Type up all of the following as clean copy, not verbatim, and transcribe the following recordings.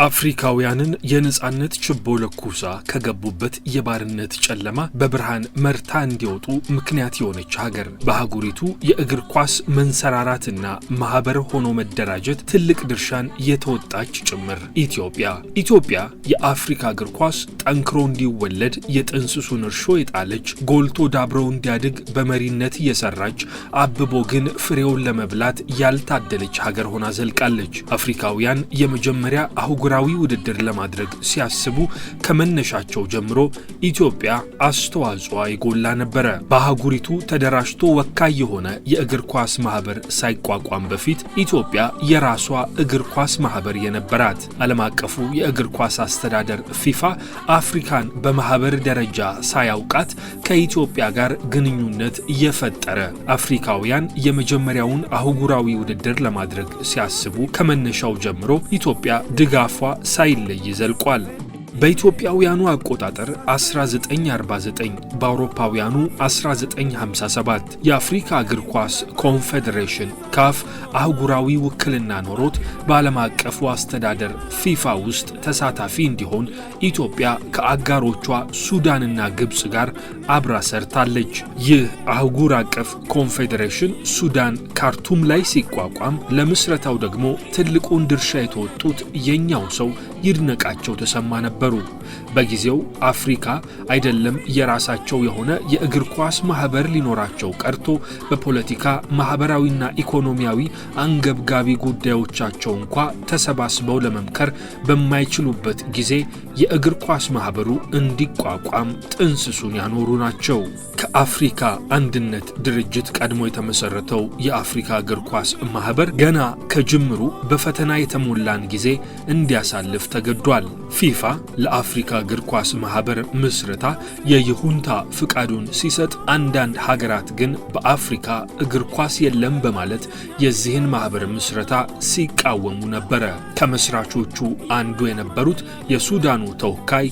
አፍሪካውያንን የነጻነት ችቦ ለኩሳ ከገቡበት የባርነት ጨለማ በብርሃን መርታ እንዲወጡ ምክንያት የሆነች ሀገር በአህጉሪቱ የእግር ኳስ መንሰራራትና ማህበር ሆኖ መደራጀት ትልቅ ድርሻን የተወጣች ጭምር ኢትዮጵያ የአፍሪካ እግር ኳስ ጠንክሮ እንዲወለድ የጥንስሱን እርሾ የጣለች ጎልቶ ዳብሮ እንዲያድግ በመሪነት እየሰራች አብቦ ግን ፍሬውን ለመብላት ያልታደለች ሀገር ሆና ዘልቃለች። አፍሪካውያን የመጀመሪያ አህጉራዊ ውድድር ለማድረግ ሲያስቡ ከመነሻቸው ጀምሮ ኢትዮጵያ አስተዋጽኦ ይጎላ ነበር። በአህጉሪቱ ተደራጅቶ ወካይ የሆነ የእግር ኳስ ማህበር ሳይቋቋም በፊት ኢትዮጵያ የራሷ እግር ኳስ ማህበር የነበራት። ዓለም አቀፉ የእግር ኳስ አስተዳደር ፊፋ አፍሪካን በማህበር ደረጃ ሳያውቃት ከኢትዮጵያ ጋር ግንኙነት የፈጠረ። አፍሪካውያን የመጀመሪያውን አህጉራዊ ውድድር ለማድረግ ሲያስቡ ከመነሻው ጀምሮ ኢትዮጵያ ድጋፏ ሳይለይ ዘልቋል። በኢትዮጵያውያኑ አቆጣጠር 1949 በአውሮፓውያኑ 1957 የአፍሪካ እግር ኳስ ኮንፌዴሬሽን ካፍ አህጉራዊ ውክልና ኖሮት በዓለም አቀፉ አስተዳደር ፊፋ ውስጥ ተሳታፊ እንዲሆን ኢትዮጵያ ከአጋሮቿ ሱዳንና ግብጽ ጋር አብራ ሰርታለች። ይህ አህጉር አቀፍ ኮንፌዴሬሽን ሱዳን ካርቱም ላይ ሲቋቋም ለምስረታው ደግሞ ትልቁን ድርሻ የተወጡት የኛው ሰው ይድነቃቸው ተሰማ ነበሩ። በጊዜው አፍሪካ አይደለም የራሳቸው የሆነ የእግር ኳስ ማህበር ሊኖራቸው ቀርቶ በፖለቲካ ማህበራዊና ኢኮኖሚያዊ አንገብጋቢ ጉዳዮቻቸው እንኳ ተሰባስበው ለመምከር በማይችሉበት ጊዜ የእግር ኳስ ማህበሩ እንዲቋቋም ጥንስሱን ያኖሩ ናቸው። ከአፍሪካ አንድነት ድርጅት ቀድሞ የተመሰረተው የአፍሪካ እግር ኳስ ማህበር ገና ከጅምሩ በፈተና የተሞላን ጊዜ እንዲያሳልፍ ተገዷል። ፊፋ ለአፍሪካ እግር ኳስ ማህበር ምስረታ የይሁንታ ፍቃዱን ሲሰጥ፣ አንዳንድ ሀገራት ግን በአፍሪካ እግር ኳስ የለም በማለት የዚህን ማህበር ምስረታ ሲቃወሙ ነበር። ከመስራቾቹ አንዱ የነበሩት የሱዳኑ ተወካይ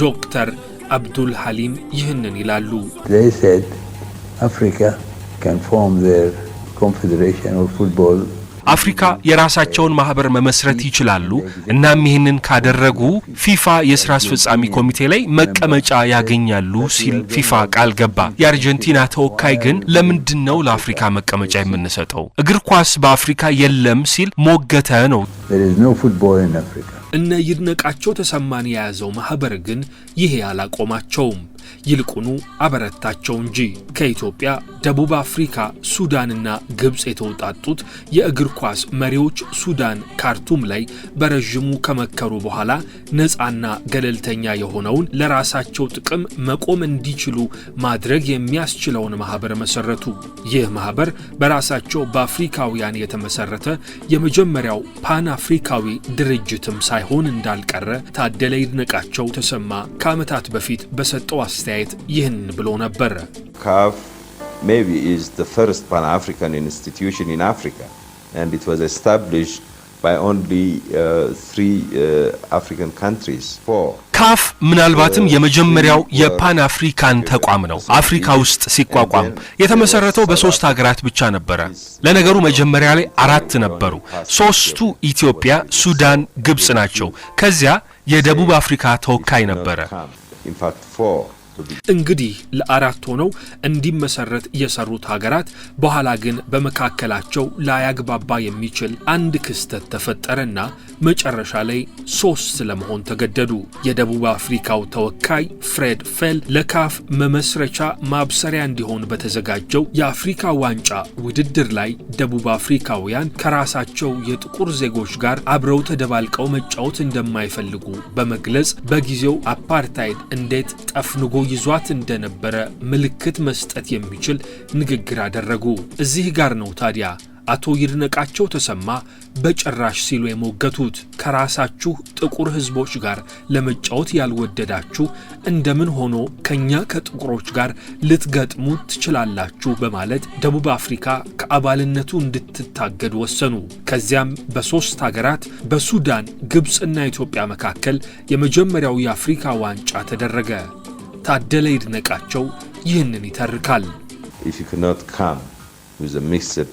ዶክተር አብዱል ሐሊም ይህንን ይላሉ። They said Africa can form their confederation of football. አፍሪካ የራሳቸውን ማህበር መመስረት ይችላሉ። እናም ይህንን ካደረጉ ፊፋ የሥራ አስፈጻሚ ኮሚቴ ላይ መቀመጫ ያገኛሉ ሲል ፊፋ ቃል ገባ። የአርጀንቲና ተወካይ ግን ለምንድነው ለአፍሪካ መቀመጫ የምንሰጠው? እግር ኳስ በአፍሪካ የለም ሲል ሞገተ ነው። There is no football in Africa. እነ ይድነቃቸው ተሰማን የያዘው ማህበር ግን ይሄ አላቆማቸውም፣ ይልቁኑ አበረታቸው እንጂ። ከኢትዮጵያ፣ ደቡብ አፍሪካ፣ ሱዳንና ግብጽ የተውጣጡት የእግር ኳስ መሪዎች ሱዳን ካርቱም ላይ በረጅሙ ከመከሩ በኋላ ነፃና ገለልተኛ የሆነውን ለራሳቸው ጥቅም መቆም እንዲችሉ ማድረግ የሚያስችለውን ማህበር መሰረቱ። ይህ ማህበር በራሳቸው በአፍሪካውያን የተመሰረተ የመጀመሪያው ፓን አፍሪካዊ ድርጅትም ሳይሆን እንዳልቀረ ታደለ ይድነቃቸው ተሰማ ከዓመታት በፊት በሰጠው አስተያየት ይህን ብሎ ነበር። CAF maybe is the first Pan-African institution in Africa, and it was established by only 3 African countries. ካፍ ምናልባትም የመጀመሪያው የፓን አፍሪካን ተቋም ነው። አፍሪካ ውስጥ ሲቋቋም የተመሰረተው በ3 ሀገራት ብቻ ነበር። ለነገሩ መጀመሪያ ላይ 4 ነበሩ። 3ቱ ኢትዮጵያ፣ ሱዳን፣ ግብጽ ናቸው። ከዚያ የደቡብ አፍሪካ ተወካይ ነበር። In fact 4. እንግዲህ ለአራት ሆነው እንዲመሰረት የሰሩት ሀገራት በኋላ ግን በመካከላቸው ላያግባባ የሚችል አንድ ክስተት ተፈጠረና መጨረሻ ላይ 3 ለመሆን ተገደዱ። የደቡብ አፍሪካው ተወካይ ፍሬድ ፌል ለካፍ መመስረቻ ማብሰሪያ እንዲሆን በተዘጋጀው የአፍሪካ ዋንጫ ውድድር ላይ ደቡብ አፍሪካውያን ከራሳቸው የጥቁር ዜጎች ጋር አብረው ተደባልቀው መጫወት እንደማይፈልጉ በመግለጽ በጊዜው አፓርታይድ እንዴት ጠፍንጎ ይዟት እንደነበረ ምልክት መስጠት የሚችል ንግግር አደረጉ። እዚህ ጋር ነው ታዲያ አቶ ይድነቃቸው ተሰማ በጭራሽ ሲሉ የሞገቱት። ከራሳችሁ ጥቁር ህዝቦች ጋር ለመጫወት ያልወደዳችሁ እንደምን ሆኖ ከኛ ከጥቁሮች ጋር ልትገጥሙ ትችላላችሁ በማለት ደቡብ አፍሪካ ከአባልነቱ እንድትታገድ ወሰኑ። ከዚያም በ3 ሀገራት በሱዳን፣ ግብጽና ኢትዮጵያ መካከል የመጀመሪያው የአፍሪካ ዋንጫ ተደረገ። ታደለ ይድነቃቸው ይህንን ይተርካል። If you cannot come with a mixed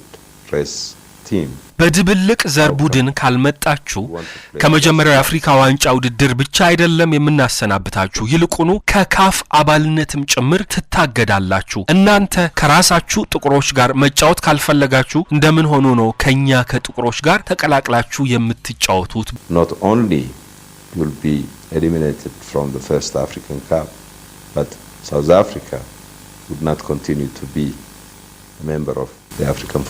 press team. በድብልቅ ዘር ቡድን ካልመጣችሁ ከመጀመሪያው የአፍሪካ ዋንጫ ውድድር ብቻ አይደለም የምናሰናብታችሁ ይልቁኑ ከካፍ አባልነትም ጭምር ትታገዳላችሁ እናንተ ከራሳችሁ ጥቁሮች ጋር መጫወት ካልፈለጋችሁ እንደምን ሆኖ ነው ከኛ ከጥቁሮች ጋር ተቀላቅላችሁ የምትጫወቱት Not only will be eliminated from the first African Cup, but South Africa would not continue to be a member of the African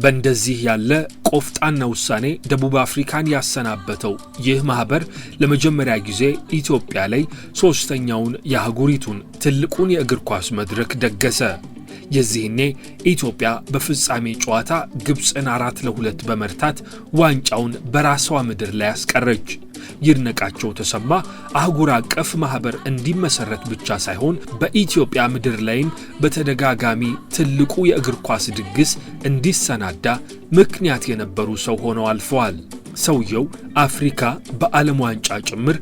በእንደዚህ ያለ ቆፍጣና ውሳኔ ደቡብ አፍሪካን ያሰናበተው ይህ ማህበር ለመጀመሪያ ጊዜ ኢትዮጵያ ላይ ሶስተኛውን የአህጉሪቱን ትልቁን የእግር ኳስ መድረክ ደገሰ። የዚህኔ ኢትዮጵያ በፍጻሜ ጨዋታ ግብጽን 4-2 በመርታት ዋንጫውን በራሷ ምድር ላይ አስቀረች። ይድነቃቸው ተሰማ አህጉር አቀፍ ማህበር እንዲመሰረት ብቻ ሳይሆን በኢትዮጵያ ምድር ላይም በተደጋጋሚ ትልቁ የእግር ኳስ ድግስ እንዲሰናዳ ምክንያት የነበሩ ሰው ሆነው አልፈዋል። ሰውየው አፍሪካ በዓለም ዋንጫ ጭምር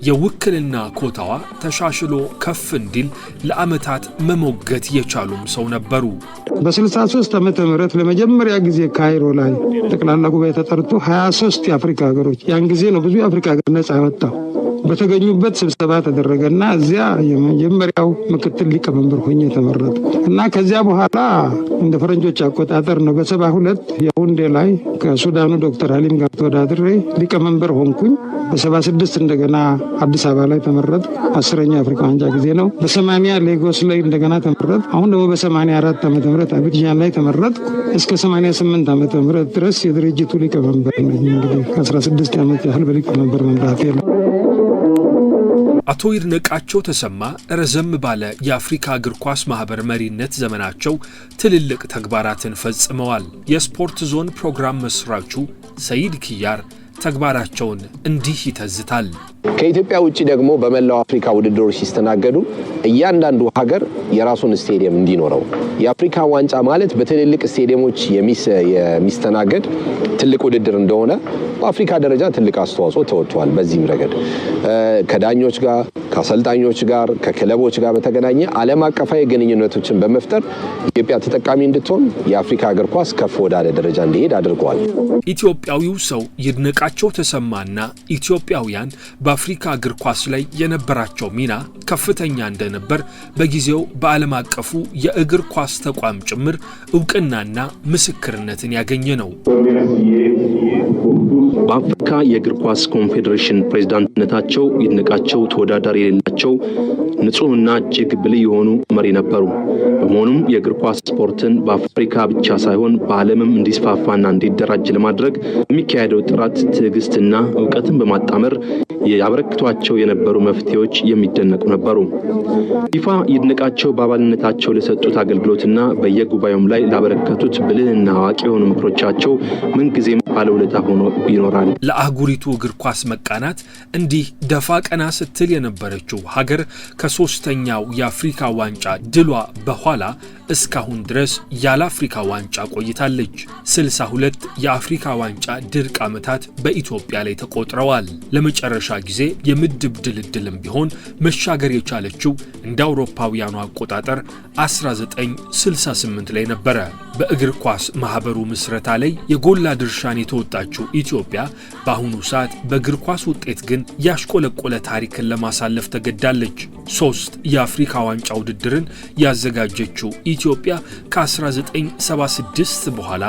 የውክልና ኮታዋ ተሻሽሎ ከፍ እንዲል ለዓመታት መሞገት የቻሉም ሰው ነበሩ። በ63 ዓመተ ምህረት ለመጀመሪያ ጊዜ ካይሮ ላይ ጠቅላላ ጉባኤ ተጠርቶ 23 የአፍሪካ ሀገሮች ያን ጊዜ ነው ብዙ የአፍሪካ ሀገር ነፃ ያወጣው በተገኙበት ስብሰባ ተደረገና እዚያ የመጀመሪያው ምክትል ሊቀመንበር ሆኜ ተመረጡ እና ከዚያ በኋላ እንደ ፈረንጆች አቆጣጠር ነው በ72 ያውንዴ ላይ ከሱዳኑ ዶክተር ሀሊም ጋር ተወዳድሬ ሊቀመንበር ሆንኩኝ። በ76 እንደገና አዲስ አበባ ላይ ተመረጥኩ። 10ኛ አፍሪካ ዋንጫ ጊዜ ነው። በ80 ሌጎስ ላይ እንደገና ተመረጥኩ። አሁን ደግሞ በ84 ዓመተ ምህረት አብጃን ላይ ተመረጥኩ። እስከ 88 ዓመተ ምህረት ድረስ የድርጅቱ ሊቀመንበር ነኝ። እንግዲህ ከ16 ዓመት ያህል በሊቀመንበር መምራት ያለው አቶ ይድነቃቸው ተሰማ ረዘም ባለ የአፍሪካ እግር ኳስ ማህበር መሪነት ዘመናቸው ትልልቅ ተግባራትን ፈጽመዋል። የስፖርት ዞን ፕሮግራም መስራቹ ሰይድ ኪያር ተግባራቸውን እንዲህ ይተዝታል። ከኢትዮጵያ ውጪ ደግሞ በመላው አፍሪካ ውድድሮች ሲስተናገዱ እያንዳንዱ ሀገር የራሱን ስቴዲየም እንዲኖረው የአፍሪካ ዋንጫ ማለት በትልልቅ ስቴዲየሞች የሚስተናገድ ትልቅ ውድድር እንደሆነ በአፍሪካ ደረጃ ትልቅ አስተዋጽኦ ተወጥቷል። በዚህም ረገድ ከዳኞች ጋር ከአሰልጣኞች ጋር ከክለቦች ጋር በተገናኘ ዓለም አቀፋዊ ግንኙነቶችን በመፍጠር ኢትዮጵያ ተጠቃሚ እንድትሆን የአፍሪካ እግር ኳስ ከፍ ወዳለ ደረጃ እንዲሄድ አድርጓል። ኢትዮጵያዊው ሰው ይድነቃቸው ተሰማና ኢትዮጵያውያን በአፍሪካ እግር ኳስ ላይ የነበራቸው ሚና ከፍተኛ እንደነበር በጊዜው በዓለም አቀፉ የእግር ኳስ ተቋም ጭምር ዕውቅናና ምስክርነትን ያገኘ ነው። በአፍሪካ የእግር ኳስ ኮንፌዴሬሽን ፕሬዝዳንትነታቸው ይድነቃቸው ተወዳዳሪ የሌላቸው ንጹህና እጅግ ብልህ የሆኑ መሪ ነበሩ። በመሆኑም የእግር ኳስ ስፖርትን በአፍሪካ ብቻ ሳይሆን በዓለምም እንዲስፋፋና እንዲደራጅ ለማድረግ የሚካሄደው ጥረት ትዕግስትና ዕውቀትን በማጣመር ያበረክቷቸው የነበሩ መፍትሄዎች የሚደነቁ ነበሩ። ፊፋ ይድነቃቸው በአባልነታቸው ለሰጡት አገልግሎትና በየጉባኤውም ላይ ላበረከቱት ብልህና አዋቂ የሆኑ ምክሮቻቸው ምንጊዜም ባለውለታ ሆኖ ይኖራል። ለአህጉሪቱ እግር ኳስ መቃናት እንዲህ ደፋ ቀና ስትል የነበረችው ሀገር ከሶስተኛው የአፍሪካ ዋንጫ ድሏ በኋላ እስካሁን ድረስ ያለ አፍሪካ ዋንጫ ቆይታለች። 62 የአፍሪካ ዋንጫ ድርቅ ዓመታት በኢትዮጵያ ላይ ተቆጥረዋል። ለመጨረሻ ጊዜ የምድብ ድልድልም ቢሆን መሻገር የቻለችው እንደ አውሮፓውያኑ አቆጣጠር 1968 ላይ ነበረ። በእግር ኳስ ማህበሩ ምስረታ ላይ የጎላ ድርሻን የተወጣችው ኢትዮጵያ በአሁኑ ሰዓት በእግር ኳስ ውጤት ግን ያሽቆለቆለ ታሪክን ለማሳለፍ ተገዳለች። 3 የአፍሪካ ዋንጫ ውድድርን ያዘጋጀችው ኢትዮጵያ ከ1976 በኋላ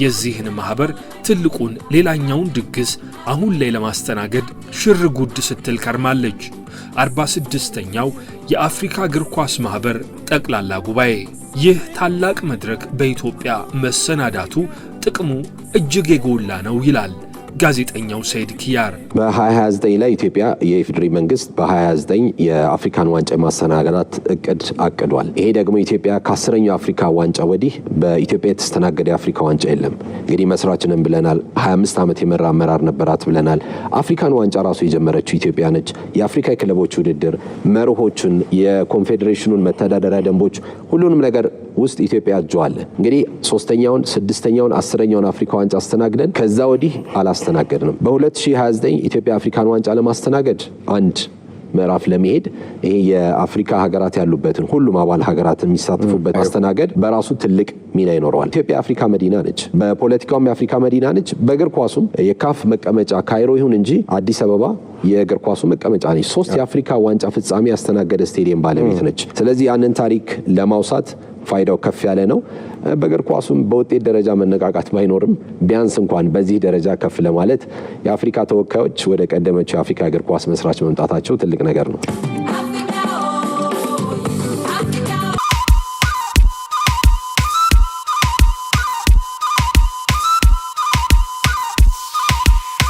የዚህን ማህበር ትልቁን ሌላኛውን ድግስ አሁን ላይ ለማስተናገድ ሽር ጉድ ስትል ከርማለች። 46ኛው የአፍሪካ እግር ኳስ ማህበር ጠቅላላ ጉባኤ። ይህ ታላቅ መድረክ በኢትዮጵያ መሰናዳቱ ጥቅሙ እጅግ የጎላ ነው ይላል ጋዜጠኛው ሰይድ ኪያር። በ2029 ላይ ኢትዮጵያ የኢፌዴሪ መንግስት በ2029 የአፍሪካን ዋንጫ ማስተናገዳት እቅድ አቅዷል። ይሄ ደግሞ ኢትዮጵያ ከ10ኛው አፍሪካ ዋንጫ ወዲህ በኢትዮጵያ የተስተናገደ የአፍሪካ ዋንጫ የለም። እንግዲህ መስራችንን ብለናል። 25 ዓመት የመራ አመራር ነበራት ብለናል። አፍሪካን ዋንጫ ራሱ የጀመረችው ኢትዮጵያ ነች። የአፍሪካ የክለቦች ውድድር መርሆቹን፣ የኮንፌዴሬሽኑን መተዳደሪያ ደንቦች፣ ሁሉንም ነገር ውስጥ ኢትዮጵያ አጅዋለ። እንግዲህ 3ኛውን፣ 6ኛውን፣ 10ኛውን አፍሪካ ዋንጫ አስተናግደን ከዛ ወዲህ አላስተናገድንም። በ2029 ኢትዮጵያ አፍሪካን ዋንጫ ለማስተናገድ አንድ ምዕራፍ ለመሄድ ይሄ የአፍሪካ ሀገራት ያሉበትን ሁሉም አባል ሀገራት የሚሳተፉበት ማስተናገድ በራሱ ትልቅ ሚና ይኖረዋል። ኢትዮጵያ የአፍሪካ መዲና ነች፣ በፖለቲካውም የአፍሪካ መዲና ነች። በእግር ኳሱም የካፍ መቀመጫ ካይሮ ይሁን እንጂ አዲስ አበባ የእግር ኳሱ መቀመጫ ነች። 3 የአፍሪካ ዋንጫ ፍጻሜ ያስተናገደ ስቴዲየም ባለቤት ነች። ስለዚህ ያንን ታሪክ ለማውሳት ፋይዳው ከፍ ያለ ነው። በእግር ኳሱም በውጤት ደረጃ መነቃቃት ባይኖርም ቢያንስ እንኳን በዚህ ደረጃ ከፍ ለማለት የአፍሪካ ተወካዮች ወደ ቀደመችው የአፍሪካ እግር ኳስ መስራች መምጣታቸው ትልቅ ነገር ነው።